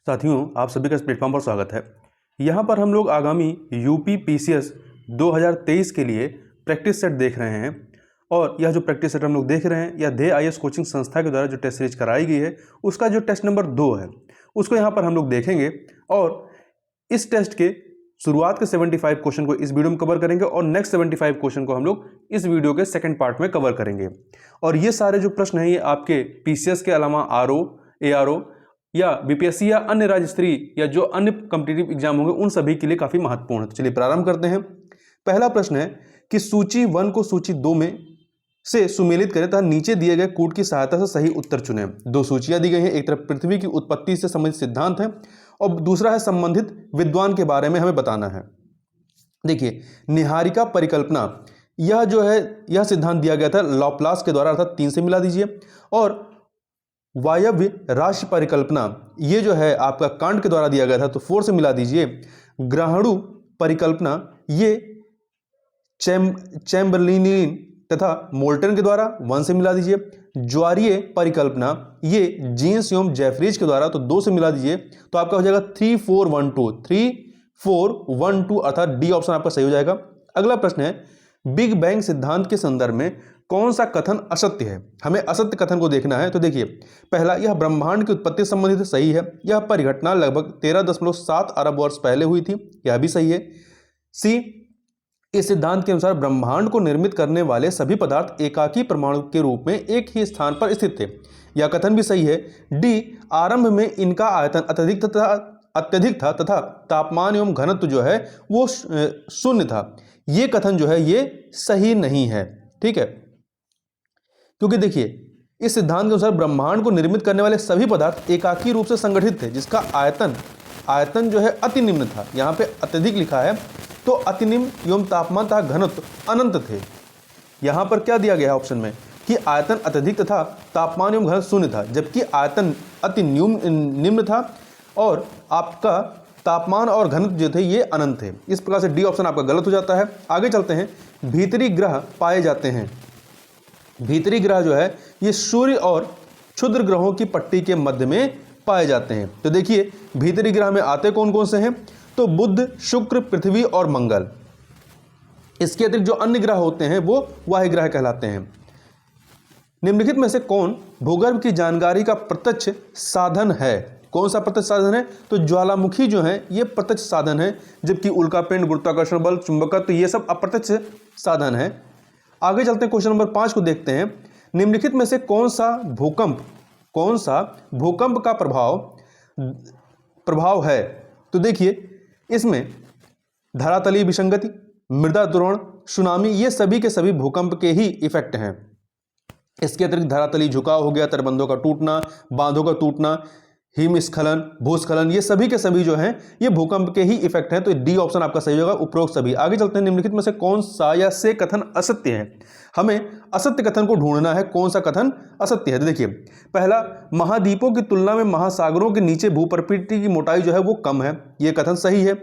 साथियों, आप सभी का इस प्लेटफॉर्म पर स्वागत है। यहाँ पर हम लोग आगामी यूपी पीसीएस 2023 के लिए प्रैक्टिस सेट देख रहे हैं और यह जो प्रैक्टिस सेट हम लोग देख रहे हैं यह ध्येय आईएएस कोचिंग संस्था के द्वारा जो टेस्ट सीरीज कराई गई है उसका जो टेस्ट नंबर 2 है उसको यहाँ पर हम लोग देखेंगे और इस टेस्ट के शुरुआत के 75 क्वेश्चन को इस वीडियो में कवर करेंगे और नेक्स्ट 75 क्वेश्चन को हम लोग इस वीडियो के सेकंड पार्ट में कवर करेंगे। और ये सारे जो प्रश्न हैं ये आपके पीसीएस के अलावा आरओ, एआरओ या बीपीएससी या अन्य राज्य स्तरीय या जो अन्य कॉम्पिटिटिव एग्जाम होंगे उन सभी के लिए काफी महत्वपूर्ण है। तो चलिए प्रारंभ करते हैं। पहला प्रश्न है कि सूची 1 को सूची 2 में से सुमेलित करें तथा नीचे दिए गए कूट की सहायता से सही उत्तर चुनें। दो सूचियां दी गई हैं, एक तरफ पृथ्वी की उत्पत्ति से संबंधित सिद्धांत है और दूसरा है संबंधित विद्वान के बारे में हमें बताना है। देखिए, निहारिका परिकल्पना यह जो है यह सिद्धांत दिया गया था लॉप्लास के द्वारा, अर्थात 3 से मिला दीजिए। और वायव्य राशि परिकल्पना ये जो है आपका कांट के द्वारा दिया गया था तो 4 से मिला दीजिए। ग्रहणु परिकल्पना ये चैम्बरलिन तथा मोल्टन के द्वारा 1 से मिला दीजिए। ज्वारीय परिकल्पना ये जीन्स एवं जेफरीज के द्वारा तो 2 से मिला दीजिए। तो आपका हो जाएगा 3 4 1 2 3 4 1 2 अर्थात डी ऑप्शन आपका सही हो जाएगा। अगला प्रश्न है बिग बैंग सिद्धांत के संदर्भ में कौन सा कथन असत्य है। हमें असत्य कथन को देखना है। तो देखिए, पहला, यह ब्रह्मांड की उत्पत्ति से संबंधित सही है। यह परिघटना लगभग 13.7 अरब वर्ष पहले हुई थी, यह भी सही है। सी, इस सिद्धांत के अनुसार ब्रह्मांड को निर्मित करने वाले सभी पदार्थ एकाकी परमाणु के रूप में एक ही स्थान पर स्थित थे, यह कथन भी सही है। डी, आरंभ में इनका आयतन अत्यधिक था तथा तापमान एवं घनत्व जो है वो शून्य था, ये कथन जो है ये सही नहीं है। ठीक है, क्योंकि देखिए इस सिद्धांत के अनुसार ब्रह्मांड को निर्मित करने वाले सभी पदार्थ एकाकी रूप से संगठित थे जिसका आयतन जो है अति निम्न था। यहाँ पे अत्यधिक लिखा है तो अति निम्न एवं तापमान तथा घनत्व अनंत थे। यहाँ पर क्या दिया गया है ऑप्शन में कि आयतन अत्यधिक तथा तापमान एवं घनत्व शून्य था, जबकि आयतन अति निम्न था और आपका तापमान और घनत्व जो थे ये अनंत थे। इस प्रकार से डी ऑप्शन आपका गलत हो जाता है। आगे चलते हैं। भीतरी ग्रह पाए जाते हैं। भीतरी ग्रह जो है ये सूर्य और क्षुद्र ग्रहों की पट्टी के मध्य में पाए जाते हैं। तो देखिए भीतरी ग्रह में आते कौन कौन से हैं, तो बुध, शुक्र, पृथ्वी और मंगल। इसके अतिरिक्त जो अन्य ग्रह होते हैं वो वाह्य ग्रह कहलाते हैं। निम्नलिखित में से कौन भूगर्भ की जानकारी का प्रत्यक्ष साधन है। कौन सा प्रत्यक्ष साधन है, तो ज्वालामुखी जो है ये प्रत्यक्ष साधन है, जबकि उल्कापिंड, गुरुत्वाकर्षण बल, चुंबकत्व ये सब अप्रत्यक्ष साधन है। आगे चलते हैं, क्वेश्चन नंबर 5 को देखते हैं। निम्नलिखित में से कौन सा भूकंप का प्रभाव है। तो देखिए इसमें धरातलीय विसंगति, मृदा द्रोण, सुनामी ये सभी के सभी भूकंप के ही इफेक्ट हैं। इसके अतिरिक्त धरातलीय झुकाव हो गया, तटबंधों का टूटना, बांधों का टूटना, हिमस्खलन, भूस्खलन ये सभी के सभी जो हैं ये भूकंप के ही इफेक्ट हैं। तो डी ऑप्शन आपका सही होगा, उपरोक्त सभी। आगे चलते हैं। निम्नलिखित में से कौन सा या से कथन असत्य है। हमें असत्य कथन को ढूंढना है, कौन सा कथन असत्य है। तो देखिए, पहला, महाद्वीपों की तुलना में महासागरों के नीचे भूपर्पटी की मोटाई जो है वो कम है, यह कथन सही है।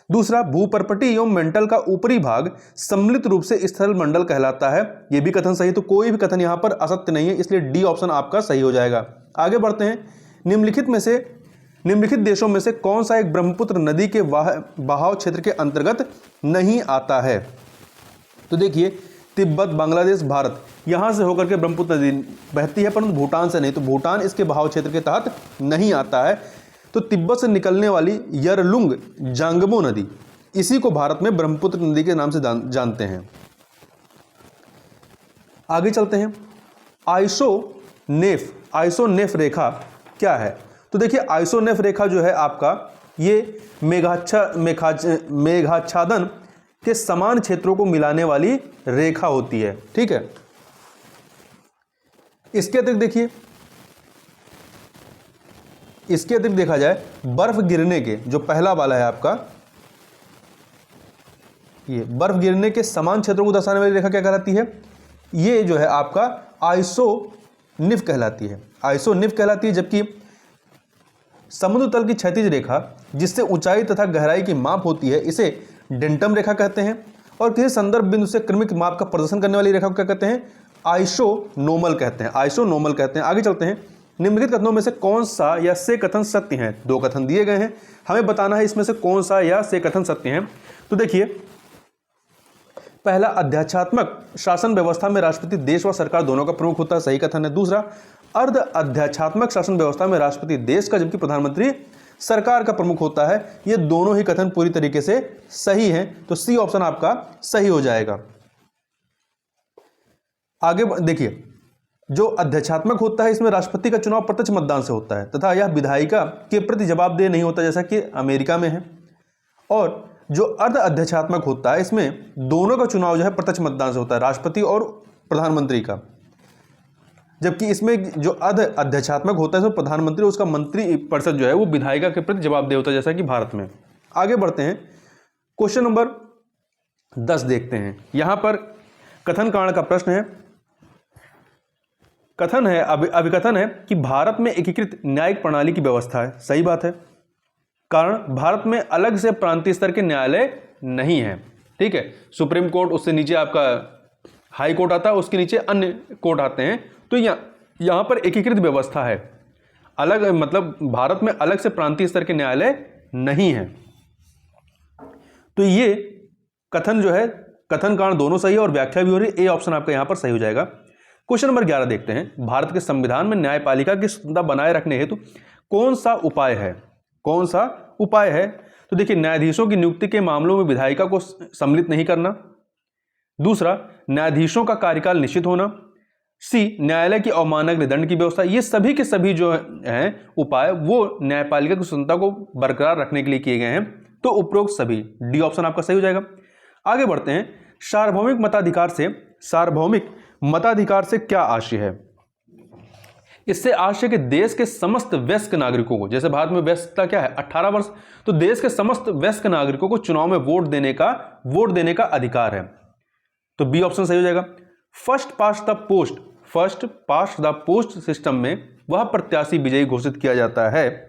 दूसरा, भूपर्पटी एवं मेंटल का ऊपरी भाग सम्मिलित रूप से स्थल मंडल कहलाता है, यह भी कथन सही है। तो कोई भी कथन यहां पर असत्य नहीं है, इसलिए डी ऑप्शन आपका सही हो जाएगा। आगे बढ़ते हैं। निम्नलिखित देशों में से कौन सा एक ब्रह्मपुत्र नदी के बहाव क्षेत्र के अंतर्गत नहीं आता है। तो देखिए, तिब्बत, बांग्लादेश, भारत यहां से होकर के ब्रह्मपुत्र नदी बहती है, परंतु भूटान से नहीं। तो भूटान इसके बहाव क्षेत्र के तहत नहीं आता है। तो तिब्बत से निकलने वाली यरलुंग जांगबो नदी, इसी को भारत में ब्रह्मपुत्र नदी के नाम से जानते हैं। आगे चलते हैं। आइसोनेफ रेखा क्या है। तो देखिए, आइसोनेफ रेखा जो है आपका ये मेघाच्छादन के समान क्षेत्रों को मिलाने वाली रेखा होती है। ठीक है, इसके अतिरिक्त देखिए, इसके अतिरिक्त देखा जाए बर्फ गिरने के जो पहला वाला है आपका, ये बर्फ गिरने के समान क्षेत्रों को दर्शाने वाली रेखा क्या कहलाती है, ये जो है आपका आइसोनिफ कहलाती है। आइसोनिफ कहलाती है। जबकि समुद्र तल की क्षैतिज रेखा जिससे ऊंचाई तथा गहराई की माप होती है इसे डेंटम रेखा कहते हैं। और किसी संदर्भ बिंदु से क्रमिक माप का प्रदर्शन करने वाली रेखा को क्या कहते हैं, आइसोनोमल कहते हैं। आइसोनोमल कहते हैं। आगे चलते हैं। निम्नलिखित कथनों में से कौन सा या से कथन सत्य हैं? दो कथन दिए गए हैं, हमें बताना है इसमें से कौन सा या से कथन सत्य हैं। तो देखिए, पहला, अध्यात्मात्मक शासन व्यवस्था में राष्ट्रपति देश व सरकार दोनों का प्रमुख होता है, सही कथन है। दूसरा, अर्ध अध्यात्मात्मक शासन व्यवस्था में राष्ट्रपति देश का जबकि प्रधानमंत्री सरकार का प्रमुख होता है। ये दोनों ही कथन पूरी तरीके से सही हैं, तो सी ऑप्शन आपका सही हो जाएगा। आगे देखिए, जो अध्यक्षात्मक होता है इसमें राष्ट्रपति का चुनाव प्रत्यक्ष मतदान से होता है तथा यह विधायिका के प्रति जवाबदेह नहीं होता जैसा कि अमेरिका में है। और जो अर्ध अध्यक्षात्मक होता है इसमें दोनों का चुनाव जो है प्रत्यक्ष मतदान से होता है, राष्ट्रपति और प्रधानमंत्री का। जबकि इसमें जो अर्ध अध्यक्षात्मक होता है इसमें प्रधानमंत्री उसका मंत्री परिषद जो है वो विधायिका के प्रति जवाबदेह होता है जैसा कि भारत में। आगे बढ़ते हैं, क्वेश्चन नंबर 10 देखते हैं। यहां पर कथन कारण का प्रश्न है। कथन है, अभिकथन है कि भारत में एकीकृत न्यायिक प्रणाली की व्यवस्था है, सही बात है। कारण भारत में अलग से प्रांतीय स्तर के न्यायालय नहीं है, ठीक है। सुप्रीम कोर्ट, उससे नीचे आपका हाई कोर्ट आता है, उसके नीचे अन्य कोर्ट आते हैं। तो यहाँ पर एकीकृत व्यवस्था है, अलग मतलब भारत में अलग से प्रांतीय स्तर के न्यायालय नहीं है। तो ये कथन जो है, कथन कारण दोनों सही है और व्याख्या भी हो रही है। ए ऑप्शन आपका यहाँ पर सही हो जाएगा। क्वेश्चन नंबर 11 देखते हैं। भारत के संविधान में न्यायपालिका की स्वतंत्रता बनाए रखने हेतु कौन सा उपाय है? कौन सा उपाय है? तो देखिए, न्यायाधीशों की नियुक्ति के मामलों में विधायिका को सम्मिलित नहीं करना। दूसरा, न्यायाधीशों का कार्यकाल निश्चित होना। सी, न्यायालय की अवमानना दंड की व्यवस्था। ये सभी के सभी जो हैं उपाय वो न्यायपालिका की स्वतंत्रता को बरकरार रखने के लिए किए गए हैं। तो उपरोक्त सभी, डी ऑप्शन आपका सही हो जाएगा। आगे बढ़ते हैं। सार्वभौमिक मताधिकार से क्या आशय है? इससे आशय के देश के समस्त वयस्क नागरिकों को, जैसे भारत में वयस्कता क्या है 18 वर्ष, तो देश के समस्त वयस्क नागरिकों को चुनाव में वोट देने का अधिकार है। तो बी ऑप्शन सही हो जाएगा। First past the post system में वह प्रत्याशी विजयी घोषित किया जाता है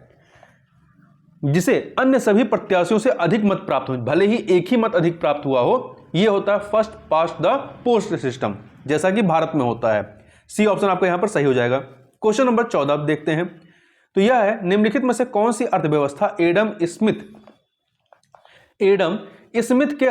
जिसे अन्य सभी प्रत्याशियों से अधिक मत प्राप्त हो, भले ही एक ही मत अधिक प्राप्त हुआ हो। यह होता है first past the post system, जैसा कि भारत में होता है। सी ऑप्शन आपका यहां पर सही हो जाएगा। क्वेश्चन नंबर 14 देखते हैं। तो यह है, निम्नलिखित में से कौन सी अर्थव्यवस्था एडम स्मिथ के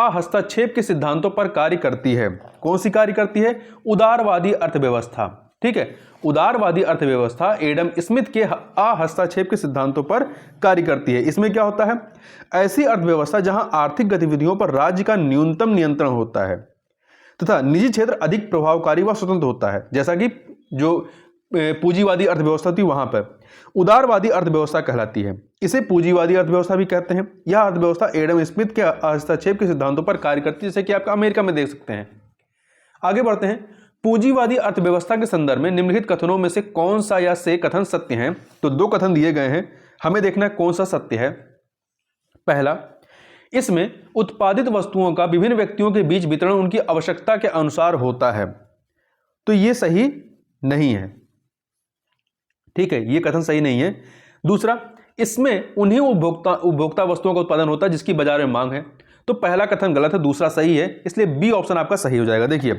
हस्तक्षेप के सिद्धांतों पर कार्य करती है? कौन सी कार्य करती है? उदारवादी अर्थव्यवस्था, ठीक है। उदारवादी अर्थव्यवस्था एडम स्मिथ के हस्तक्षेप के सिद्धांतों पर कार्य करती है। इसमें क्या होता है? ऐसी अर्थव्यवस्था जहां आर्थिक गतिविधियों पर राज्य का न्यूनतम नियंत्रण होता है तथा निजी क्षेत्र अधिक प्रभावकारी व स्वतंत्र होता है, जैसा कि जो पूंजीवादी अर्थव्यवस्था थी वहां पर उदारवादी अर्थव्यवस्था कहलाती है। इसे पूंजीवादी अर्थव्यवस्था भी कहते हैं। यह अर्थव्यवस्था एडम स्मिथ के हस्तक्षेप के सिद्धांतों पर कार्य करती है, जैसे कि आपका अमेरिका में देख सकते हैं। आगे बढ़ते हैं। पूंजीवादी अर्थव्यवस्था के संदर्भ में निम्नलिखित कथनों में से कौन सा या से कथन सत्य हैं? तो दो कथन दिए गए हैं, हमें देखना है कौन सा सत्य है। पहला, इसमें उत्पादित वस्तुओं का विभिन्न व्यक्तियों के बीच वितरण उनकी आवश्यकता के अनुसार होता है। तो यह सही नहीं है, ठीक है, यह कथन सही नहीं है। दूसरा, इसमें उन्हीं उपभोक्ता वस्तुओं का उत्पादन होता है जिसकी बाजार में मांग है। तो पहला कथन गलत है, दूसरा सही है, इसलिए बी ऑप्शन आपका सही हो जाएगा। देखिए,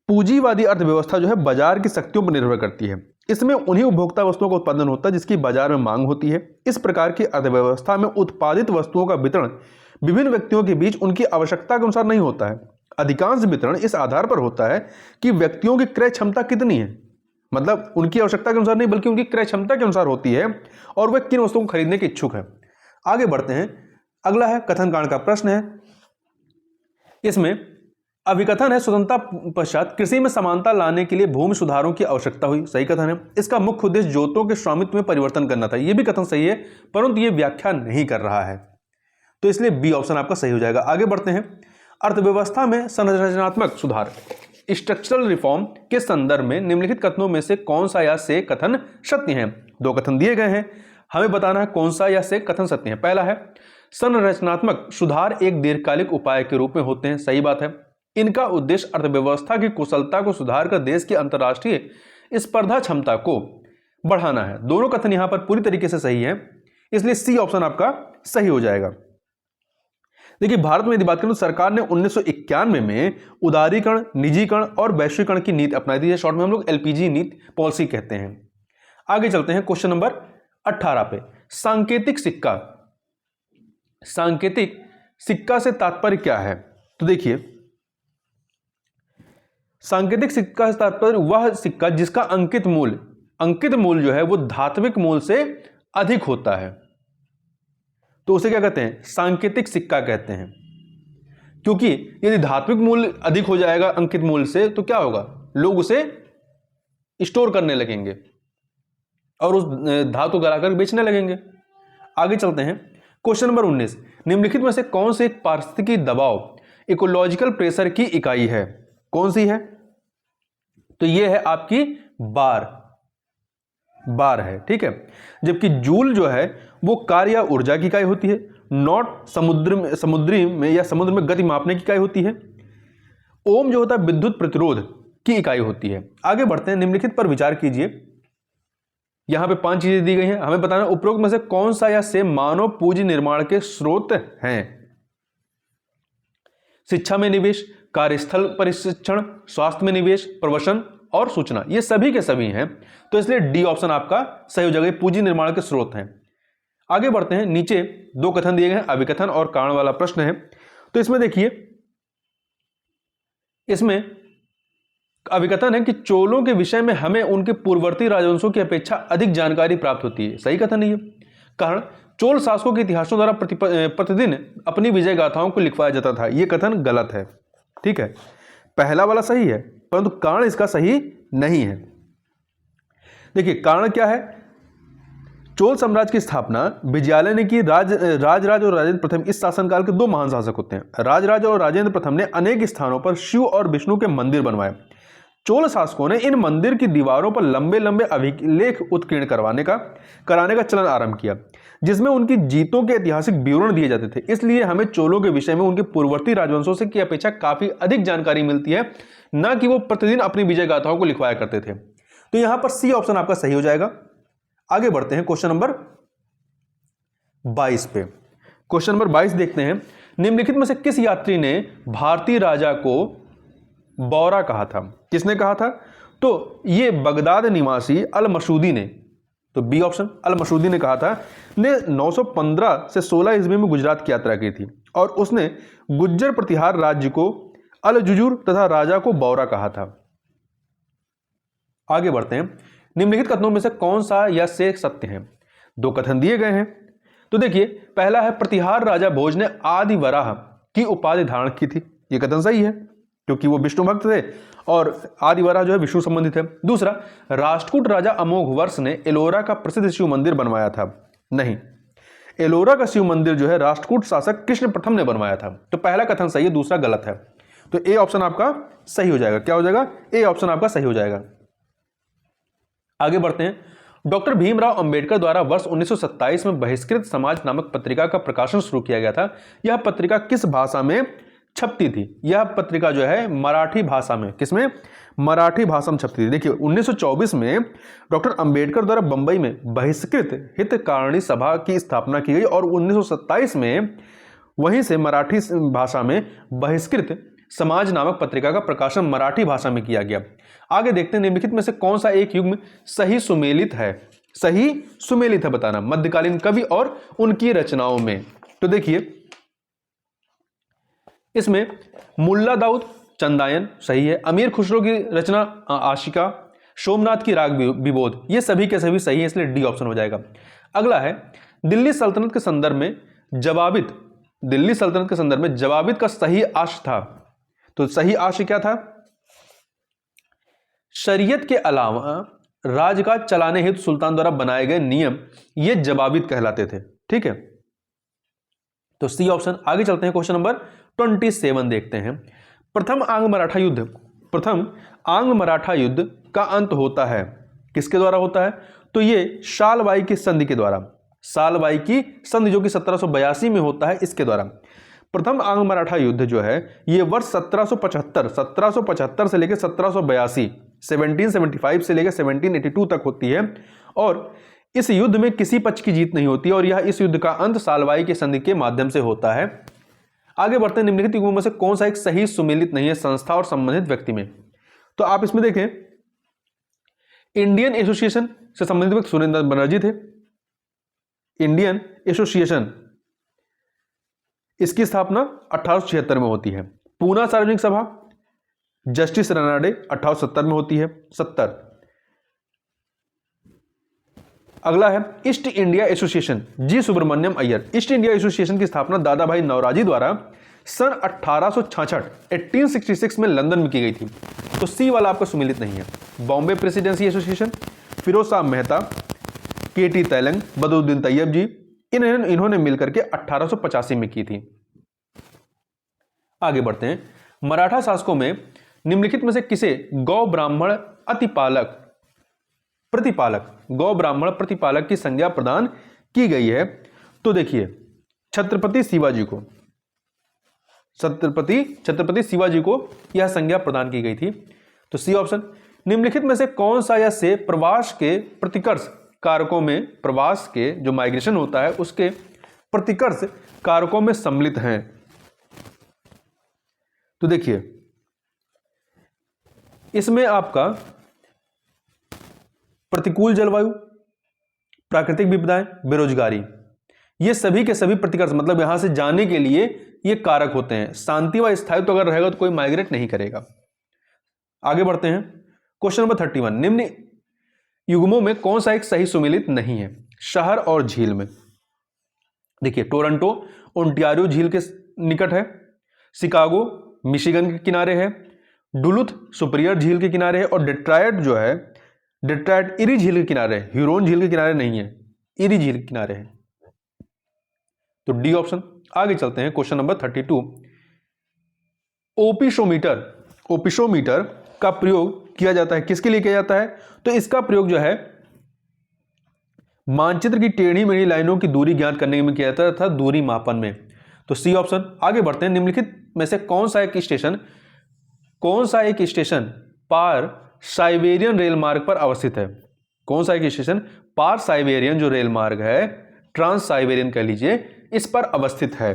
पूंजीवादी अर्थव्यवस्था जो है बाजार की शक्तियों पर निर्भर करती है। इसमें उन्हीं उपभोक्ता वस्तुओं का उत्पादन होता है जिसकी बाजार में मांग होती है। इस प्रकार की अर्थव्यवस्था में उत्पादित वस्तुओं का वितरण विभिन्न व्यक्तियों के बीच उनकी आवश्यकता के अनुसार नहीं होता है। अधिकांश वितरण इस आधार पर होता है कि व्यक्तियों की क्रय क्षमता कितनी है, मतलब उनकी आवश्यकता के अनुसार नहीं बल्कि उनकी क्रय क्षमता के अनुसार होती है और वह किन वस्तुओं को खरीदने के इच्छुक है। आगे बढ़ते हैं। अगला है कथन कारण का प्रश्न है। इसमें अभिकथन है, स्वतंत्रता पश्चात कृषि में समानता लाने के लिए भूमि सुधारों की आवश्यकता हुई, सही कथन है। इसका मुख्य उद्देश्य जोतों के स्वामित्व में परिवर्तन करना था, यह भी कथन सही है, परंतु यह व्याख्या नहीं कर रहा है, तो इसलिए बी ऑप्शन आपका सही हो जाएगा। आगे बढ़ते हैं। अर्थव्यवस्था में संरचनात्मक सुधार स्ट्रक्चरल रिफॉर्म के संदर्भ में निम्नलिखित कथनों में से कौन सा या से कथन सत्य हैं? दो कथन दिए गए हैं, हमें बताना है कौन सा या से कथन सत्य है। पहला है, संरचनात्मक सुधार एक दीर्घकालिक उपाय के रूप में होते हैं, सही बात है। इनका उद्देश्य अर्थव्यवस्था की कुशलता को सुधार कर देश की अंतर्राष्ट्रीय स्पर्धा क्षमता को बढ़ाना है। दोनों कथन यहां पर पूरी तरीके से सही है, इसलिए सी ऑप्शन आपका सही हो जाएगा। देखिए, भारत में यदि बात करें तो सरकार ने 1991 में उदारीकरण, निजीकरण और वैश्वीकरण की नीति अपनाई थी, शॉर्ट में हम लोग एलपीजी नीति पॉलिसी कहते हैं। आगे चलते हैं क्वेश्चन नंबर 18 पे। सांकेतिक सिक्का, सांकेतिक सिक्का से तात्पर्य क्या है? तो देखिए, सांकेतिक सिक्का से तात्पर्य वह सिक्का जिसका अंकित मूल्य जो है वो धात्विक मूल्य से अधिक होता है, तो उसे क्या कहते हैं? सांकेतिक सिक्का कहते हैं। क्योंकि यदि धात्विक मूल्य अधिक हो जाएगा अंकित मूल्य से तो क्या होगा? लोग उसे स्टोर करने लगेंगे और उस धातु गलाकर बेचने लगेंगे। आगे चलते हैं क्वेश्चन नंबर 19। निम्नलिखित में से कौन से एक पारिस्थितिकी दबाव इकोलॉजिकल प्रेशर की इकाई है? कौन सी है? तो यह है आपकी बार है, ठीक है। जबकि जूल जो है वो कार्य या ऊर्जा की इकाई होती है। नॉट समुद्र में गति मापने की इकाई होती है। ओम जो होता है विद्युत प्रतिरोध की इकाई होती है। आगे बढ़ते हैं, निम्नलिखित पर विचार कीजिए। यहां पे 5 चीजें दी गई हैं, हमें बताना उपरोक्त में से कौन सा या से मानव पूंजी निर्माण के स्रोत हैं? शिक्षा में निवेश, कार्यस्थल प्रशिक्षण, स्वास्थ्य में निवेश, प्रवसन और सूचना, ये सभी के सभी हैं। तो इसलिए डी ऑप्शन आपका सही हो जाएगा, पूंजी निर्माण के स्रोत हैं। आगे बढ़ते हैं, नीचे 2 कथन दिए गए हैं, अभिकथन और कारण वाला प्रश्न है। तो इसमें देखिए, इसमें अभिकथन है कि चोलों के विषय में हमें उनके पूर्ववर्ती राजवंशों की अपेक्षा अधिक जानकारी प्राप्त होती है। सही कथन नहीं है। कारण चोल शासकों के इतिहासों द्वारा प्रतिदिन अपनी विजय गाथाओं को लिखवाया जाता था। यह कथन गलत है, ठीक है। पहला वाला सही है परंतु कारण इसका सही नहीं है। देखिए कारण क्या है? चोल साम्राज्य की स्थापना विजयालय ने की। राजराज और राजेंद्र प्रथम इस शासनकाल के 2 महान शासक होते हैं। राजराज और राजेंद्र प्रथम ने अनेक स्थानों पर शिव और विष्णु के मंदिर बनवाए। चोल शासकों ने इन मंदिर की दीवारों पर लंबे लंबे अभिलेख उत्कीर्ण कराने का चलन आरंभ किया, जिसमें उनकी जीतों के ऐतिहासिक विवरण दिए जाते थे। इसलिए हमें चोलों के विषय में उनके पूर्ववर्ती राजवंशों से की अपेक्षा काफी अधिक जानकारी मिलती है, न कि वो प्रतिदिन अपनी विजय गाथाओं को लिखवाया करते थे। तो यहां पर सी ऑप्शन आपका सही हो जाएगा। आगे बढ़ते हैं क्वेश्चन नंबर 22 पे। क्वेश्चन नंबर 22 देखते हैं, निम्नलिखित में से किस यात्री ने भारतीय राजा को बौरा कहा था? किसने कहा था? तो ये बगदाद निवासी अल मसूदी ने, तो बी ऑप्शन अल मसूदी ने कहा था, ने 915 से 16 ईस्वी में गुजरात की यात्रा की थी और उसने गुज्जर प्रतिहार राज्य को अल जुजूर तथा राजा को बौरा कहा था। आगे बढ़ते हैं, निम्नलिखित कथनों में से कौन सा या से सत्य है? 2 कथन दिए गए हैं। तो देखिए, पहला है प्रतिहार राजा भोज ने आदि वराह की उपाधि धारण की थी। यह कथन सही है क्योंकि वो विष्णु भक्त थे और आदि वराह जो है विष्णु संबंधित है। दूसरा, राष्ट्रकूट राजा अमोघ वर्ष ने एलोरा का प्रसिद्ध शिव मंदिर बनवाया था। नहीं, एलोरा का शिव मंदिर जो है राष्ट्रकूट शासक कृष्ण प्रथम ने बनवाया था। तो पहला कथन सही है, दूसरा गलत है। तो ए ऑप्शन आपका सही हो जाएगा। क्या हो जाएगा? ए ऑप्शन आपका सही हो जाएगा। आगे बढ़ते हैं, डॉक्टर भीमराव अंबेडकर द्वारा वर्ष 1927 में बहिष्कृत समाज नामक पत्रिका का प्रकाशन शुरू किया गया था। यह पत्रिका किस भाषा में छपती थी? यह पत्रिका जो है मराठी भाषा में, किसमें? मराठी भाषा में छपती थी। देखिए 1924 में डॉक्टर अंबेडकर द्वारा बंबई में बहिष्कृत हितकारिणी सभा की स्थापना की गई और 1927 में वहीं से मराठी भाषा में बहिष्कृत समाज नामक पत्रिका का प्रकाशन मराठी भाषा में किया गया। आगे देखते हैं, निम्नलिखित में से कौन सा एक युग्म सही सुमेलित है? सही सुमेलित है बताना मध्यकालीन कवि और उनकी रचनाओं में। तो देखिए, इसमें मुल्ला दाऊद चंदायन सही है, अमीर खुसरो की रचना आशिका, सोमनाथ की राग विबोध, ये सभी के सभी सही है, इसलिए डी ऑप्शन हो जाएगा। अगला है, दिल्ली सल्तनत के संदर्भ में जवाबित का सही आश था। तो सही आश क्या था? शरीयत के अलावा राजकाज चलाने हेतु सुल्तान द्वारा बनाए गए नियम ये जवाबित कहलाते थे। ठीक है, तो सी ऑप्शन। आगे चलते हैं, क्वेश्चन नंबर 27 देखते हैं। प्रथम आंग्ल मराठा युद्ध का अंत होता है, किसके द्वारा होता है? तो ये शालवाई की संधि के द्वारा, सालवाई की संधि जो कि 1782 में होता है, इसके द्वारा। प्रथम आंग्ल मराठा युद्ध जो है ये वर्ष 1775 से लेकर 1782, 1775 से लेकर 1782 तक होती है और इस युद्ध में किसी पक्ष की जीत नहीं होती और यह इस युद्ध का अंत सालवाई की संधि के माध्यम से होता है। आगे बढ़ते हैं, निम्नलिखित युग्मों में से कौन सा एक सही सुमेलित नहीं है संस्था और संबंधित व्यक्ति में? तो आप इसमें देखें, इंडियन एसोसिएशन से संबंधित व्यक्ति सुरेंद्र बनर्जी थे। इंडियन एसोसिएशन, इसकी स्थापना 1876 में होती है। पूना सार्वजनिक सभा, जस्टिस रनाडे, 1870 में होती है, 70। अगला है East India Association, G Subramaniam Iyer. East India Association की स्थापना दादा भाई नौरोजी द्वारा सन 1866 में लंदन में की गई थी। तो सी वाला आपका सुमिलित नहीं है। बॉम्बे प्रेसिडेंसी एसोसिएशन, फिरोज शाह मेहता, केटी तैलंग, बदरुद्दीन तैयब जी, इन्होंने मिलकर के 1885 में की थी। आगे बढ़ते हैं। मराठा शासकों में निम्नलिखित में से किसे गौ ब्राह्मण प्रतिपालक की संज्ञा प्रदान की गई है? तो देखिए, छत्रपति शिवाजी को यह संज्ञा प्रदान की गई थी। तो सी ऑप्शन। निम्नलिखित में से कौन सा या से प्रवास के प्रतिकर्ष कारकों में, प्रवास के जो माइग्रेशन होता है उसके प्रतिकर्ष कारकों में सम्मिलित हैं? तो देखिए, इसमें आपका प्रतिकूल जलवायु, प्राकृतिक विपदाएं, बेरोजगारी, ये सभी के सभी प्रतिकर्ष, मतलब यहां से जाने के लिए ये कारक होते हैं। शांति व स्थायित्व अगर रहेगा तो कोई माइग्रेट नहीं करेगा। आगे बढ़ते हैं। क्वेश्चन नंबर 31, निम्न युग्मों में कौन सा एक सही सुमेलित नहीं है? शहर और झील में देखिए, टोरंटो ओंटारियो झील के निकट है, शिकागो मिशिगन के किनारे है, डुलुथ सुपीरियर झील के किनारे है, और डेट्रॉयट इरी झील के किनारे है। ह्यूरोन झील के किनारे नहीं है, इरी झील के किनारे है। तो डी ऑप्शन। आगे चलते हैं। क्वेश्चन नंबर 32, ओपिशोमीटर का प्रयोग किया जाता है, किसके लिए किया जाता है? तो इसका प्रयोग जो है मानचित्र की टेढ़ी मेढ़ी लाइनों की दूरी ज्ञात करने में किया जाता था, दूरी मापन में। तो सी ऑप्शन। आगे बढ़ते हैं। निम्नलिखित में से कौन सा एक स्टेशन पार साइबेरियन रेल मार्ग पर अवस्थित है? कौन सा एक स्टेशन पार साइबेरियन जो रेल मार्ग है, ट्रांस साइबेरियन कह लीजिए, इस पर अवस्थित है?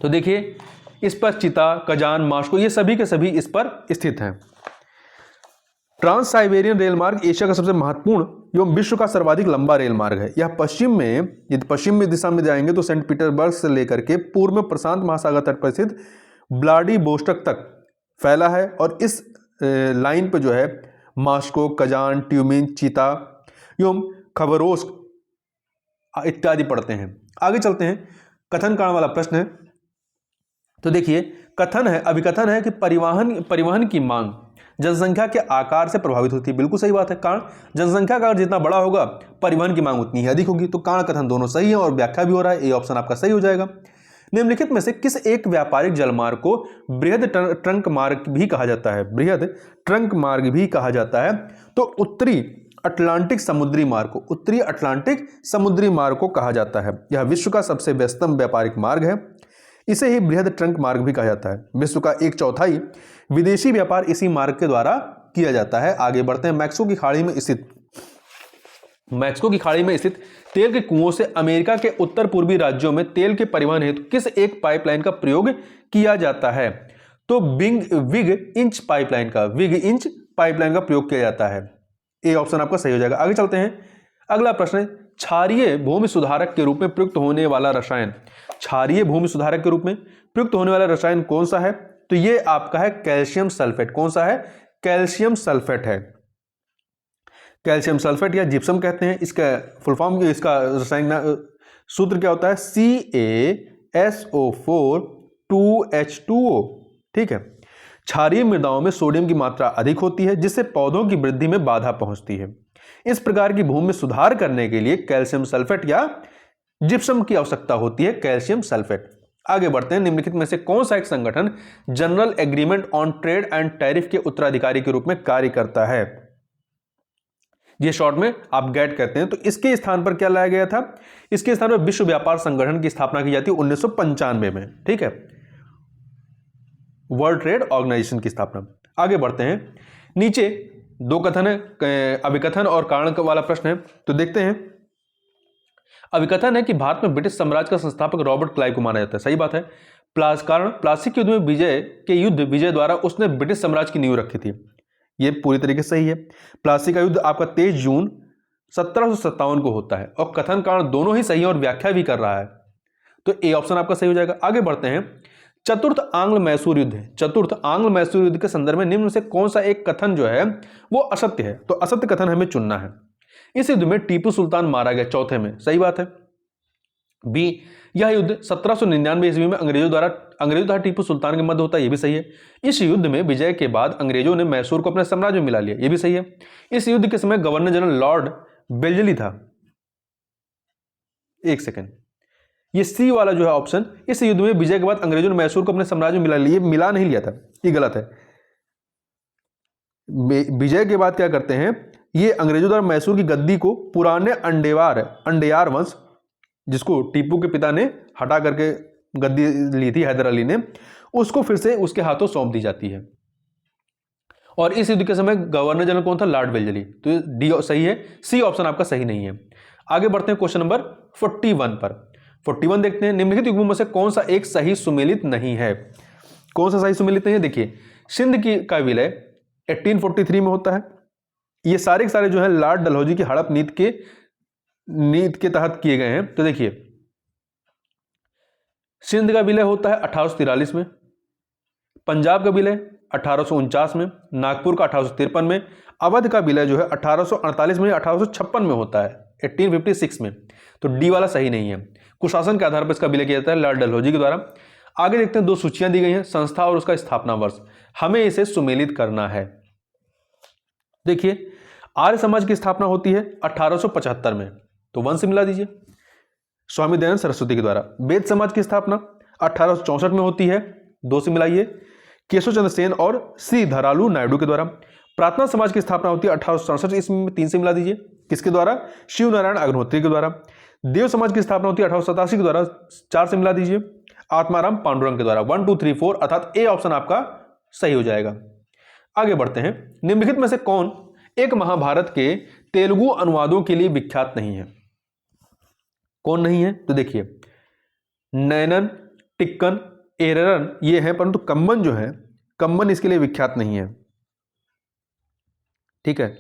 तो देखिए, इस पर चिता, कजान, मास्को, ये सभी के सभी इस पर स्थित हैं। ट्रांस साइबेरियन रेल मार्ग एशिया का सबसे महत्वपूर्ण एवं विश्व का सर्वाधिक लंबा रेल मार्ग है। यह यदि पश्चिम में दिशा में जाएंगे तो सेंट पीटर्सबर्ग से लेकर के पूर्व में प्रशांत महासागर तट पर स्थित व्लादिवोस्टोक तक फैला है, और इस लाइन पर जो है मास्को, कजान, ट्यूमिन, चिता एवं खबरोस्क इत्यादि पढ़ते हैं। आगे चलते हैं। कथन कारण वाला प्रश्न है। तो देखिए, अभिकथन है कि परिवहन की मांग जनसंख्या के आकार से प्रभावित होती है। बिल्कुल सही बात है। कारण, जनसंख्या का आकार जितना बड़ा होगा परिवहन की मांग उतनी ही अधिक होगी। तो कारण कथन दोनों सही है और व्याख्या भी हो रहा है। ए ऑप्शन आपका सही हो जाएगा। निम्नलिखित में से किस एक व्यापारिक जलमार्ग को बृहद ट्रंक मार्ग भी कहा जाता है? बृहद ट्रंक मार्ग भी कहा जाता है। तो उत्तरी अटलांटिक समुद्री मार्ग को कहा जाता है। यह विश्व का सबसे व्यस्तम व्यापारिक मार्ग है। इसे ही बृहद ट्रंक मार्ग भी कहा जाता है। विश्व का 1/4 विदेशी व्यापार इसी मार्ग के द्वारा किया जाता है। आगे बढ़ते हैं। मैक्सिको की खाड़ी में स्थित तेल के कुओं से अमेरिका के उत्तर पूर्वी राज्यों में तेल के परिवहन हेतु किस एक पाइपलाइन का प्रयोग किया जाता है? तो विग इंच पाइपलाइन का प्रयोग किया जाता है। ए ऑप्शन आपका सही हो जाएगा। आगे चलते हैं। अगला प्रश्न है, क्षारीय भूमि सुधारक के रूप में प्रयुक्त होने वाला रसायन, क्षारीय भूमि सुधारक के रूप में प्रयुक्त होने वाला रसायन कौन सा है? तो ये आपका है कैल्शियम सल्फेट। कौन सा है? कैल्शियम सल्फेट है। कैल्शियम सल्फेट या जिप्सम कहते हैं। इसका फुल फॉर्म, इसका रासायनिक सूत्र क्या होता है? CaSO4 2H2O। ठीक है। क्षारीय मृदाओं में सोडियम की मात्रा अधिक होती है, जिससे पौधों की वृद्धि में बाधा पहुंचती है। इस प्रकार की भूमि में सुधार करने के लिए कैल्शियम सल्फेट या जिप्सम की आवश्यकता होती है, कैल्शियम सल्फेट। आगे बढ़ते हैं। निम्नलिखित में से कौन सा एक संगठन general agreement on trade and tariff के उत्तराधिकारी के रूप में कार्य करता है? ये शॉर्ट में आप गेट कहते हैं। तो इसके स्थान पर क्या लाया गया था? इसके स्थान पर विश्व व्यापार संगठन की स्थापना की जाती है 1995 में। ठीक है, वर्ल्ड ट्रेड ऑर्गेनाइजेशन की स्थापना। आगे बढ़ते हैं। नीचे दो कथन है, अभिकथन और कारण वाला प्रश्न है। तो देखते हैं। अभिकथन है कि भारत में ब्रिटिश साम्राज्य का संस्थापक रॉबर्ट क्लाइव को माना जाता है। सही बात है। कारण प्लासी के युद्ध में विजय द्वारा उसने ब्रिटिश साम्राज्य की नींव रखी थी। ये पूरी तरीके से सही है। प्लासी का युद्ध आपका 23 जून 1757 को होता है और कथन कारण दोनों ही सही है और व्याख्या भी कर रहा है, तो ए ऑप्शन आपका सही हो जाएगा। आगे बढ़ते हैं, चतुर्थ आंग्ल मैसूर युद्ध है। चतुर्थ आंग्ल मैसूर युद्ध के संदर्भ में निम्न से कौन सा एक कथन जो है वो असत्य है, तो असत्य कथन हमें चुनना है। इस युद्ध में टीपू सुल्तान मारा गया, चौथे में, सही बात है। बी, यह युद्ध 1799 ईस्वी में अंग्रेजों द्वारा टीपू सुल्तान के मध्य होता है, यह भी सही है। इस युद्ध में विजय के बाद अंग्रेजों ने मैसूर को अपने साम्राज्य में मिला लिया, यह भी सही है। इस युद्ध के समय गवर्नर जनरल लॉर्ड बेल्जली था। एक सेकेंड, ये सी वाला जो है ऑप्शन, इस युद्ध में विजय के बाद अंग्रेजों ने मैसूर को अपने साम्राज्य में मिला लिया, मिला नहीं लिया था, ये गलत है। विजय के बाद क्या करते हैं, ये अंग्रेजों द्वारा मैसूर की गद्दी को पुराने अंडेयार वंश, जिसको टीपू के पिता ने हटा करके गद्दी ली थी हैदर अली ने, उसको फिर से उसके हाथों सौंप दी जाती है। और इस युद्ध के समय गवर्नर जनरल कौन था, लॉर्ड बेल्जली, तो डी सही है, सी ऑप्शन आपका सही नहीं है। आगे बढ़ते हैं क्वेश्चन नंबर 41 पर। 41 देखते हैं, निम्नलिखित युग्मों में से कौन सा एक सही सुमेलित नहीं है। कौन सा सही सुमेलित नहीं है, देखिए, सिंध का विलय 1843 में होता है। ये सारे के सारे जो है लॉर्ड डलहौजी की हड़प नीति के तहत किए गए हैं। तो देखिए, सिंध का विलय होता है 1843 में, पंजाब का विलय 1849 में, नागपुर का 1853 में, अवध का विलय जो है 1848 में, 1856 में होता है, 1856 में। तो डी वाला सही नहीं है। कुशासन के आधार पर इसका विलय किया जाता है लॉर्ड डलहौजी के द्वारा। आगे देखते हैं, दो सूचियां दी गई हैं, संस्था और उसका स्थापना वर्ष, हमें इसे सुमेलित करना है। देखिए, आर्य समाज की स्थापना होती है 1875 में, तो 1 से मिला दीजिए, स्वामी दयानंद सरस्वती के द्वारा। वेद समाज की स्थापना 1864 में होती है, 2 से मिलाइए, केशव चंद्र सेन और श्री धरालू नायडू के द्वारा। प्रार्थना समाज की स्थापना होती है 1867 ईस्वी में, 3 से मिला दीजिए, किसके द्वारा, शिव नारायण अग्निहोत्री के द्वारा। देव समाज की स्थापना होती है 1887 के द्वारा, 4 से मिला दीजिए, आत्माराम पांडुरंग के द्वारा। 1 2 3 4 अर्थात ए ऑप्शन आपका सही हो जाएगा। आगे बढ़ते हैं, निम्नलिखित में से कौन एक महाभारत के तेलुगु अनुवादों के लिए विख्यात नहीं है। कौन नहीं है, तो देखिए, नैनन, टिक्कन, एररन ये है, परंतु कम्बन जो है, कम्बन इसके लिए विख्यात नहीं है। ठीक है,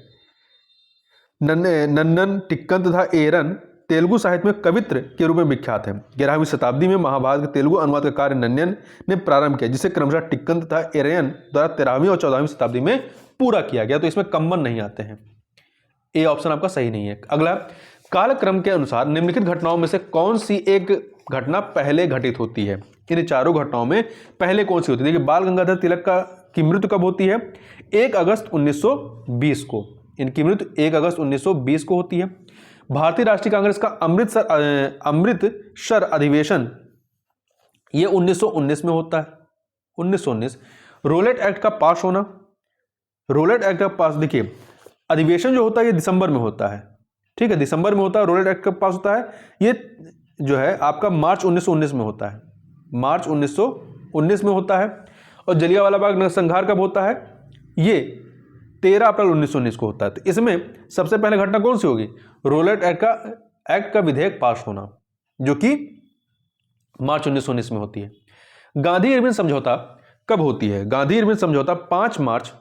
नन्नन, टिक्कन तथा एरन तेलुगु साहित्य में कवित्र के रूप में विख्यात है। 11वीं शताब्दी में महाभारत के तेलुगु अनुवाद का कार्य नन्नन ने प्रारंभ किया, जिसे क्रमशः टिक्कन तथा एरयन द्वारा 13वीं और 14वीं शताब्दी में पूरा किया गया। तो इसमें कम्बन नहीं आते हैं, ए ऑप्शन आपका सही नहीं है। अगला, कालक्रम के अनुसार निम्नलिखित घटनाओं में से कौन सी एक घटना पहले घटित होती है। इन चारों घटनाओं में पहले कौन सी होती है। देखिए, बाल गंगाधर तिलक की मृत्यु कब होती है, 1 अगस्त 1920 को। इनकी मृत्यु 1 अगस्त 1920 को होती है। भारतीय राष्ट्रीय कांग्रेस का अमृतसर अधिवेशन ये 1919 में होता है, 1919। रोलेट एक्ट का पास होना, रोलेट एक्ट का पास, देखिए, अधिवेशन जो होता है ये दिसंबर में होता है, ठीक है, दिसंबर में होता है। रोलेट एक्ट का पास होता है ये जो है आपका मार्च 1919 में होता है, मार्च 1919 में होता है। और जलियांवाला बाग नरसंहार कब होता है, ये 13 अप्रैल 1919 को होता है। तो इसमें सबसे पहले घटना कौन सी होगी, रोलेट एक्ट का विधेयक पास होना, जो कि मार्च 1919 में होती है। गांधी इरविन समझौता कब होती है, गांधी इरविन समझौता 5 मार्च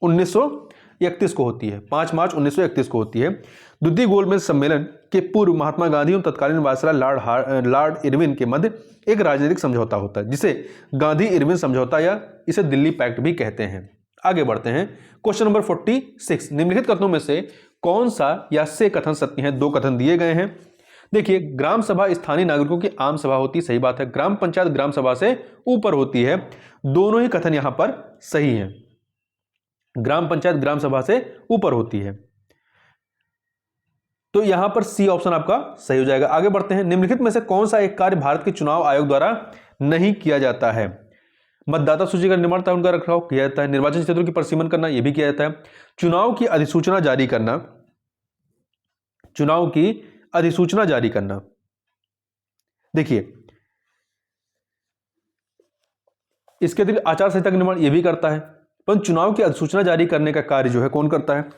1931 को होती है, 5 मार्च 1931 को होती है। द्वितीय गोलमेज सम्मेलन के पूर्व महात्मा गांधी और तत्कालीन वायसराय लॉर्ड इरविन के मध्य एक राजनीतिक समझौता होता है, जिसे गांधी इरविन समझौता या इसे दिल्ली पैक्ट भी कहते हैं। आगे बढ़ते हैं, क्वेश्चन नंबर 46, निम्नलिखित कथनों में से कौन सा या से कथन सत्य है। 2 कथन दिए गए हैं। देखिए, ग्राम सभा स्थानीय नागरिकों की आम सभा होती है, सही बात है। ग्राम पंचायत ग्राम सभा से ऊपर होती है, दोनों ही कथन यहां पर सही है। ग्राम पंचायत ग्राम सभा से ऊपर होती है, तो यहां पर सी ऑप्शन आपका सही हो जाएगा। आगे बढ़ते हैं, निम्नलिखित में से कौन सा एक कार्य भारत के चुनाव आयोग द्वारा नहीं किया जाता है। मतदाता सूची का निर्माण तथा उनका रखरखाव किया जाता है। निर्वाचन क्षेत्रों की परिसीमन करना, यह भी किया जाता है। चुनाव की अधिसूचना जारी करना, चुनाव की अधिसूचना जारी करना, देखिए, इसके अतिरिक्त आचार संहिता का निर्माण यह भी करता है। पर चुनाव की अधिसूचना जारी करने का कार्य जो है कौन करता है,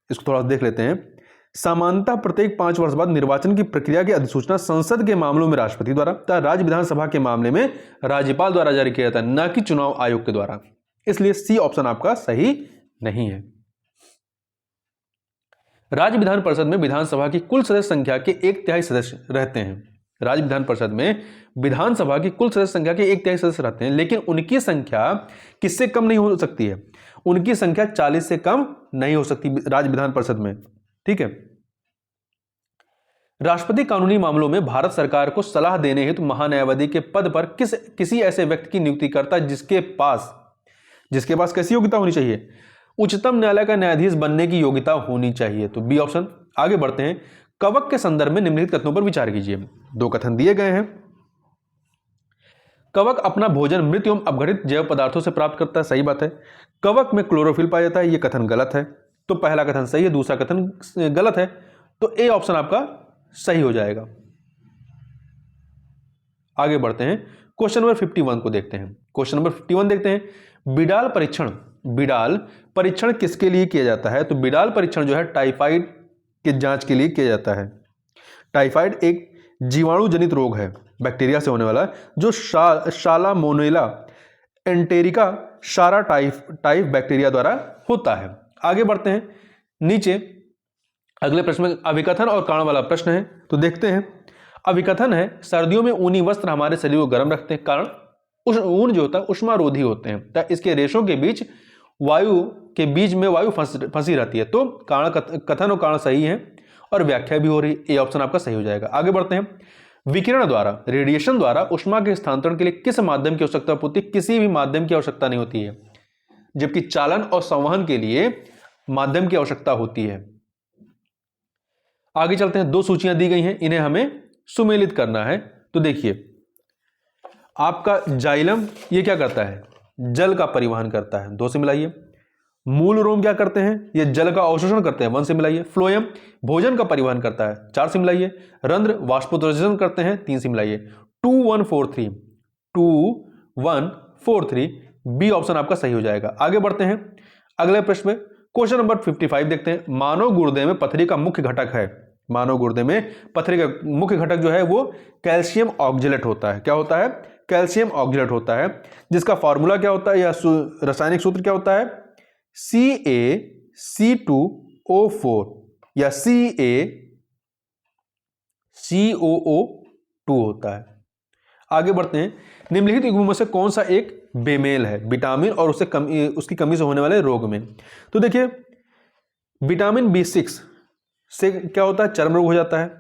इसको थोड़ा देख लेते हैं। सामान्यतः प्रत्येक 5 वर्ष बाद निर्वाचन की प्रक्रिया की अधिसूचना संसद के मामलों में राष्ट्रपति द्वारा तथा राज्य विधानसभा के मामले में राज्यपाल द्वारा जारी किया जाता है, न कि चुनाव आयोग के द्वारा। इसलिए सी ऑप्शन आपका सही नहीं है। राज्य विधान परिषद में विधानसभा की कुल सदस्य संख्या के 1/3 सदस्य रहते हैं। राज्य विधान परिषद में विधानसभा की कुल सदस्य संख्या के 1/3 सदस्य रहते हैं, लेकिन उनकी संख्या किससे कम नहीं हो सकती है? उनकी संख्या 40 से कम नहीं हो सकती राज्य विधान परिषद में। ठीक है। राष्ट्रपति कानूनी मामलों में भारत सरकार को सलाह देने हेतु महान्यायवादी के पद पर किसी ऐसे व्यक्ति की नियुक्ति करता है जिसके पास कैसी योग्यता होनी चाहिए? उच्चतम न्यायालय का न्यायाधीश बनने की योग्यता होनी चाहिए। तो बी ऑप्शन। आगे बढ़ते हैं। कवक के संदर्भ में निम्नलिखित कथनों पर विचार कीजिए। 2 कथन दिए गए हैं। कवक अपना भोजन मृत एवं अपघटित जैव पदार्थों से प्राप्त करता है, सही बात है। कवक में क्लोरोफिल पाया जाता है, यह कथन गलत है। तो पहला कथन सही है, दूसरा कथन गलत है। तो ए ऑप्शन आपका सही हो जाएगा। आगे बढ़ते हैं। क्वेश्चन नंबर 51 को देखते हैं। क्वेश्चन नंबर 51 देखते हैं। बिडाल परीक्षण किसके लिए किया जाता है? तो बिडाल परीक्षण जो है टाइफाइड की जांच के लिए किया जाता है। टाइफाइड एक जीवाणु जनित रोग है, बैक्टीरिया से होने वाला, जो सालामोनेला एंटेरिका सारा टाइप बैक्टीरिया द्वारा होता है। आगे बढ़ते हैं। नीचे अगले प्रश्न में अभिकथन और कारण वाला प्रश्न है, तो देखते हैं। अभिकथन है, सर्दियों में ऊनी वस्त्र हमारे शरीर को गर्म रखते हैं, कारण ऊन जो होता है उष्मारोधी होते हैं, तथा इसके रेशों के बीच में वायु फंसी रहती है। तो कथन और कारण सही है और व्याख्या भी हो रही है। ए ऑप्शन आपका सही हो जाएगा। आगे बढ़ते हैं। विकिरण द्वारा, रेडिएशन द्वारा उष्मा के स्थानांतरण के लिए किस माध्यम की आवश्यकता होती है? किसी भी माध्यम की आवश्यकता नहीं होती है, जबकि चालन और संवहन के लिए माध्यम की आवश्यकता होती है। आगे चलते हैं। 2 सूचियां दी गई हैं, इन्हें हमें सुमेलित करना है। तो देखिए, आपका जाइलम ये क्या करता है? जल का परिवहन करता है, 2 से मिलाइए। मूल रोम क्या करते हैं? ये जल का अवशोषण करते हैं, 1 से मिलाइए। फ्लोएम भोजन का परिवहन करता है, 4 से मिलाइए। रंध्र वाष्पोत्सर्जन करते हैं, 3 से मिलाइए। 2143 बी ऑप्शन आपका सही हो जाएगा। आगे बढ़ते हैं अगले प्रश्न में। क्वेश्चन नंबर 55 देखते हैं। मानव गुर्दे में पथरी का मुख्य घटक है। मानव गुर्दे में पथरी का मुख्य घटक जो है वो कैल्शियम ऑक्जेलेट होता है। क्या होता है? कैल्शियम ऑक्जेलेट होता है, जिसका फॉर्मूला क्या होता है या रासायनिक सूत्र क्या होता है? CaC2O4 या CaCOO2 होता है। आगे बढ़ते हैं। निम्नलिखित युग्मों में से कौन सा एक बेमेल है विटामिन और उसकी कमी से होने वाले रोग में? तो देखिए, विटामिन B6 से क्या होता है? चर्म रोग हो जाता है।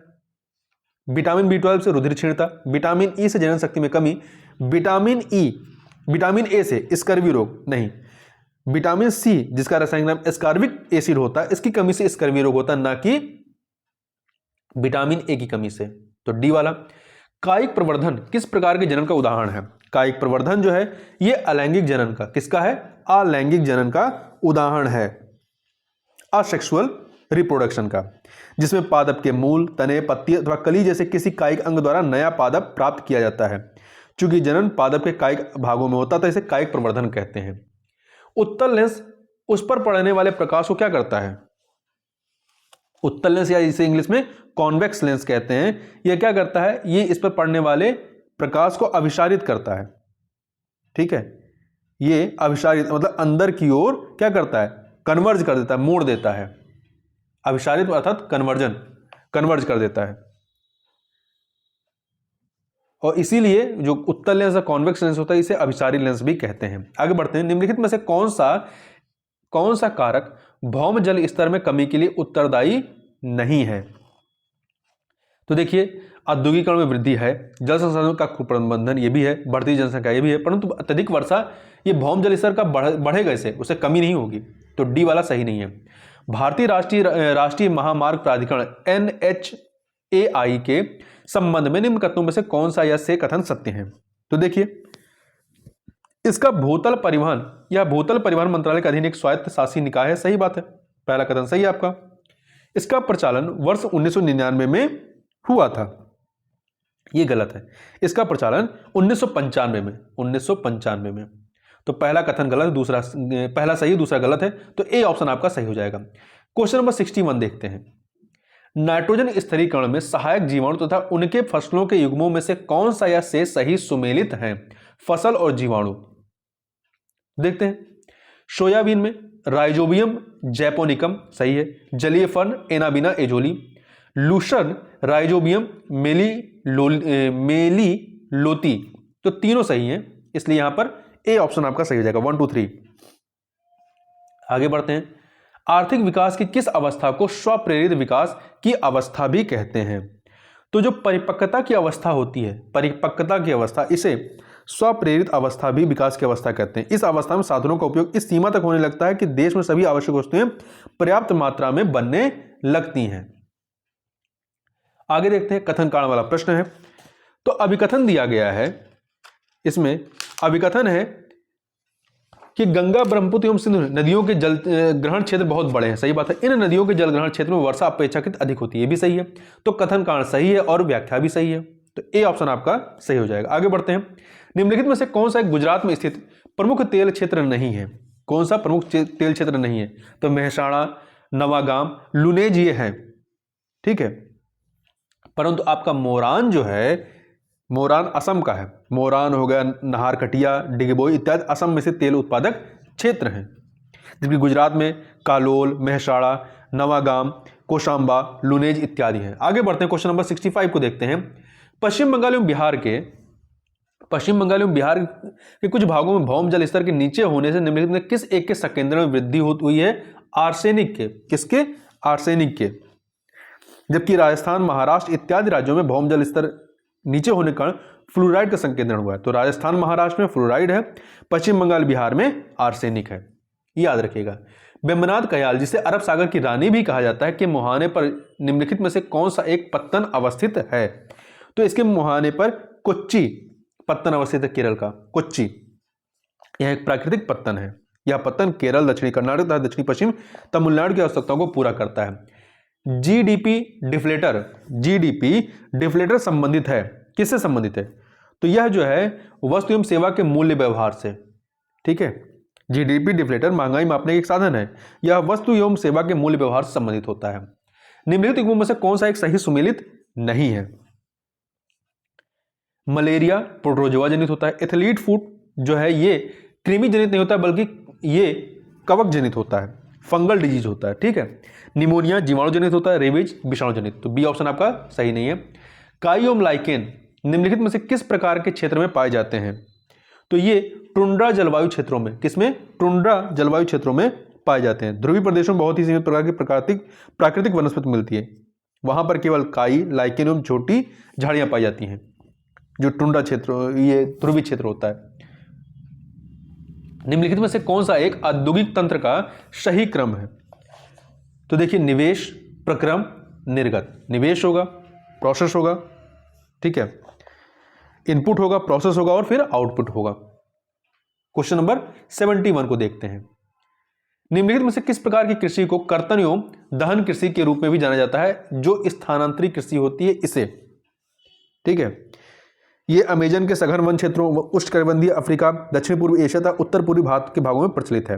विटामिन B12 से रुधिर क्षीणता, विटामिन ई से जनन शक्ति में कमी, विटामिन ए से स्कर्वी रोग नहीं, विटामिन सी जिसका रासायनिक नाम एस्कॉर्बिक एसिड होता है, इसकी कमी से स्कर्वी रोग होता है, ना कि विटामिन ए की कमी से। तो डी वाला। कायिक प्रवर्धन किस प्रकार के जनन का उदाहरण है? कायिक प्रवर्धन जो है ये अलैंगिक जनन का, किसका है? अलैंगिक जनन का उदाहरण है, असेक्सुअल रिप्रोडक्शन का, जिसमें पादप के मूल, तने, पत्ती अथवा कली जैसे किसी कायिक अंग द्वारा नया पादप प्राप्त किया जाता है। चूंकि जनन पादप के कायिक भागों में होता है तो इसे कायिक प्रवर्धन कहते हैं। उत्तल लेंस उस पर पड़ने वाले प्रकाश को क्या करता है? उत्तल लेंस या इसे इंग्लिश में कॉन्वेक्स लेंस कहते हैं। यह क्या करता है? ये इस पर पड़ने वाले प्रकाश को अभिसारित करता है। ठीक है, ये अभिसारित मतलब अंदर की ओर क्या करता है? कन्वर्ज कर देता है, मोड़ देता है। अभिसारित अर्थात कन्वर्ज कर देता है। और इसीलिए जो उत्तल लेंस या कॉन्वेक्स लेंस होता है इसे अभिसारी लेंस भी कहते हैं। आगे बढ़ते हैं। निम्नलिखित में से कौन सा कारक भौम जल स्तर में कमी के लिए उत्तरदायी नहीं है? तो देखिए, औद्योगिकरण में वृद्धि है, जल संसाधनों का कुप्रबंधन ये भी है, बढ़ती जनसंख्या ये भी है, परंतु अत्यधिक वर्षा ये भौम जल स्तर का बढ़ेगा, उससे कमी नहीं होगी। तो डी वाला सही नहीं है। भारतीय राष्ट्रीय महामार्ग प्राधिकरण NHAI के संबंध में निम्न कथनों में से कौन सा या से कथन सत्य है? तो देखिए, इसका भूतल परिवहन मंत्रालय के अधीन एक स्वायत्त शासी निकाय है, सही बात है, पहला कथन सही है आपका। इसका प्रचालन वर्ष 1999 में हुआ था, यह गलत है। इसका प्रचालन 1995 में। तो पहला कथन गलत, पहला सही दूसरा गलत है, तो ए ऑप्शन आपका सही हो जाएगा। क्वेश्चन नंबर 61 देखते हैं। नाइट्रोजन स्थिरीकरण में सहायक जीवाणु तथा उनके फसलों के युग्मों में से कौन सा या से सही सुमेलित हैं? फसल और जीवाणु देखते हैं। सोयाबीन में राइजोबियम जैपोनिकम, सही है। जलीय फर्न एनाबिना एजोली। लूशन राइजोबियम मेलीलोती, तो तीनों सही हैं, इसलिए यहां पर ए ऑप्शन आपका सही हो जाएगा। 1 2 3। आगे बढ़ते हैं। आर्थिक विकास की किस अवस्था को स्वप्रेरित विकास की अवस्था भी कहते हैं? तो जो परिपक्वता की अवस्था होती है, परिपक्वता की अवस्था, इसे स्वप्रेरित अवस्था भी विकास की अवस्था कहते हैं। इस अवस्था में साधनों का उपयोग इस सीमा तक होने लगता है कि देश में सभी आवश्यक वस्तुएं पर्याप्त मात्रा में बनने लगती हैं। आगे देखते हैं, कथन कारण वाला प्रश्न है। तो अभिकथन दिया गया है, इसमें अभिकथन है कि गंगा, ब्रह्मपुत्र एवं सिंधु नदियों के जल ग्रहण क्षेत्र बहुत बड़े हैं, सही बात है। इन नदियों के जल ग्रहण क्षेत्र में वर्षा अपेक्षाकृत अधिक होती है, ये भी सही है। तो कथन कारण सही है और व्याख्या भी सही है, तो ए ऑप्शन आपका सही हो जाएगा। आगे बढ़ते हैं। निम्नलिखित में से कौन सा एक गुजरात में स्थित प्रमुख तेल क्षेत्र नहीं है? कौन सा प्रमुख तेल क्षेत्र नहीं है? तो मेहसाणा, नवागाम, लुनेज ये है, ठीक है। परंतु आपका मोरान जो है, मोरान असम का है। मोरान हो गया, नाहरकटिया, डिगबोई इत्यादि असम में से तेल उत्पादक क्षेत्र हैं, जबकि गुजरात में कालोल, मेहसाणा, नवागाम, कोशांबा, लुनेज इत्यादि हैं। आगे बढ़ते हैं, क्वेश्चन नंबर 65 को देखते हैं। पश्चिम बंगाल एवं बिहार के कुछ भागों में भौम जल स्तर के नीचे होने से निम्नलिखित में किस एक के संकेंद्रण में वृद्धि हुई है? आर्सेनिक के। किसके? आर्सेनिक के। जबकि राजस्थान, महाराष्ट्र इत्यादि राज्यों में भौम जल स्तर नीचे होने के कारण फ्लोराइड का संकेंद्रण हुआ है। तो राजस्थान, महाराष्ट्र में फ्लोराइड है, पश्चिम बंगाल, बिहार में आर्सेनिक है, याद रखिएगा। बेम्बनाद कयाल, जिसे अरब सागर की रानी भी कहा जाता है, के मुहाने पर निम्नलिखित में से कौन सा एक पत्तन अवस्थित है? तो इसके मुहाने पर कोच्चि पत्तन अवस्थित है, केरल का कोच्चि। यह एक प्राकृतिक पत्तन है। यह पत्तन केरल, दक्षिणी कर्नाटक तथा दक्षिणी पश्चिम तमिलनाडु की आवश्यकताओं को पूरा करता है। जीडीपी डिफ्लेटर संबंधित है, किससे संबंधित है? तो यह जो है वस्तु एवं सेवा के मूल्य व्यवहार से, ठीक है। जीडीपी डिफ्लेटर महंगाई मापने का एक साधन है। यह वस्तु एवं सेवा के मूल्य व्यवहार से संबंधित होता है। निम्नलिखित युग्मों में से कौन सा एक सही सुमेलित नहीं है? मलेरिया प्रोटोजोआ जनित होता है। एथलीट फुट जो है ये कृमि जनित नहीं होता है, बल्कि ये कवक जनित होता है, फंगल डिजीज होता है, ठीक है। निमोनिया जीवाणु जनित होता है, रेबीज विषाणु जनित। तो बी ऑप्शन आपका सही नहीं है। काई एवं लाइकेन निम्नलिखित में से किस प्रकार के क्षेत्र में पाए जाते हैं? तो ये टुंड्रा जलवायु क्षेत्रों में, किसमें? टुंड्रा जलवायु क्षेत्रों में पाए जाते हैं। ध्रुवीय प्रदेशों में बहुत ही सीमित प्रकार की प्राकृतिक वनस्पति मिलती है, वहां पर केवल काई, लाइकेन एवं छोटी झाड़ियां पाई जाती हैं। जो टुंड्रा क्षेत्र, ये ध्रुवीय क्षेत्र होता है। निम्नलिखित में से कौन सा एक औद्योगिक तंत्र का सही क्रम है? तो देखिए, निवेश, प्रक्रम, निर्गत। निवेश होगा, प्रोसेस होगा, ठीक है, इनपुट होगा, प्रोसेस होगा और फिर आउटपुट होगा। क्वेश्चन नंबर 71 को देखते हैं। निम्नलिखित में से किस प्रकार की कृषि को कर्तन एवं दहन कृषि के रूप में भी जाना जाता है? जो स्थानांतरित कृषि होती है इसे, ठीक है। ये अमेजन के सघन वन क्षेत्रों, उष्णकटिबंधीय अफ्रीका, दक्षिण पूर्वी एशिया तथा उत्तर पूर्वी भारत के भागों में प्रचलित है।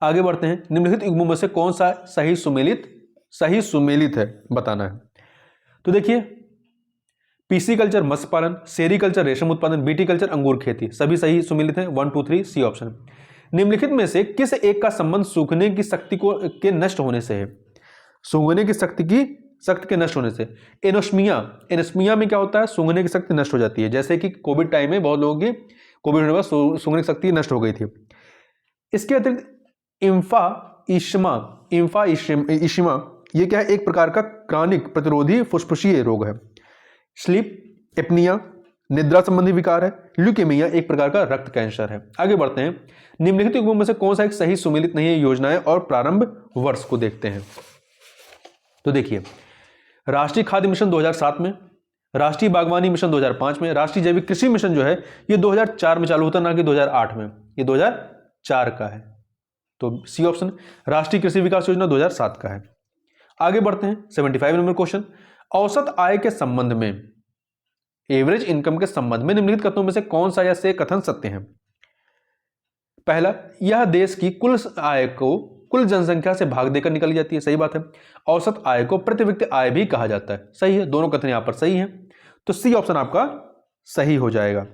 आगे बढ़ते हैं। निम्नलिखित युग्मों में से कौन सा सही सुमेलित है, बताना है। तो देखिए, पीसी कल्चर मत्स्य पालन, सेरीकल्चर रेशम उत्पादन, बीटी कल्चर अंगूर खेती, सभी सही सुमेलित हैं। 1 2 3 सी ऑप्शन। निम्नलिखित में से किस एक का संबंध सूखने की शक्ति के नष्ट होने से है? सूंघने की शक्ति के नष्ट होने से। एनोस्मिया में क्या होता है? सूंघने की शक्ति नष्ट हो जाती है। जैसे कि कोविड टाइम में बहुत लोगों की कोविड होने के बाद सूंघने की शक्ति नष्ट हो गई थी। इसके अतिरिक्त इम्फाइशिमा ये क्या है? एक प्रकार का क्रॉनिक प्रतिरोधी फुसफुसीय रोग है। स्लीप एपनिया निद्रा संबंधी विकार है। ल्यूकेमिया एक प्रकार का रक्त कैंसर है। आगे बढ़ते हैं। निम्नलिखित युग्मों में से कौन सा एक सही सुमेलित नहीं है? योजनाएं और प्रारंभ वर्ष को देखते हैं। तो देखिए, राष्ट्रीय खाद्य मिशन 2007 में, राष्ट्रीय बागवानी मिशन 2005 में, राष्ट्रीय जैविक कृषि मिशन जो है ये 2004 में चालू होता, ना कि 2008 में। ये 2004 का है। तो सी ऑप्शन, राष्ट्रीय कृषि विकास योजना 2007 का है। आगे बढ़ते हैं। 75 नंबर क्वेश्चन। औसत आय के संबंध में, एवरेज इनकम के संबंध में निम्नलिखित कथनों में से कौन सा या से कथन सत्य है? पहला, यह देश की कुल आय को कुल जनसंख्या से भाग देकर निकली जाती है, सही बात है। औसत आय को प्रति व्यक्ति आय भी कहा जाता है, सही है। दोनों कथन यहां पर सही है, तो सी ऑप्शन आपका सही हो जाएगा।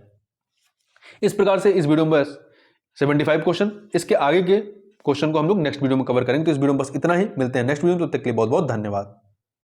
इस प्रकार से इस वीडियो में बस 75 क्वेश्चन। इसके आगे के क्वेश्चन को हम लोग नेक्स्ट वीडियो में कवर करेंगे। तो इस वीडियो में बस इतना ही, मिलते हैं नेक्स्ट वीडियो में, तब तक के लिए बहुत बहुत धन्यवाद।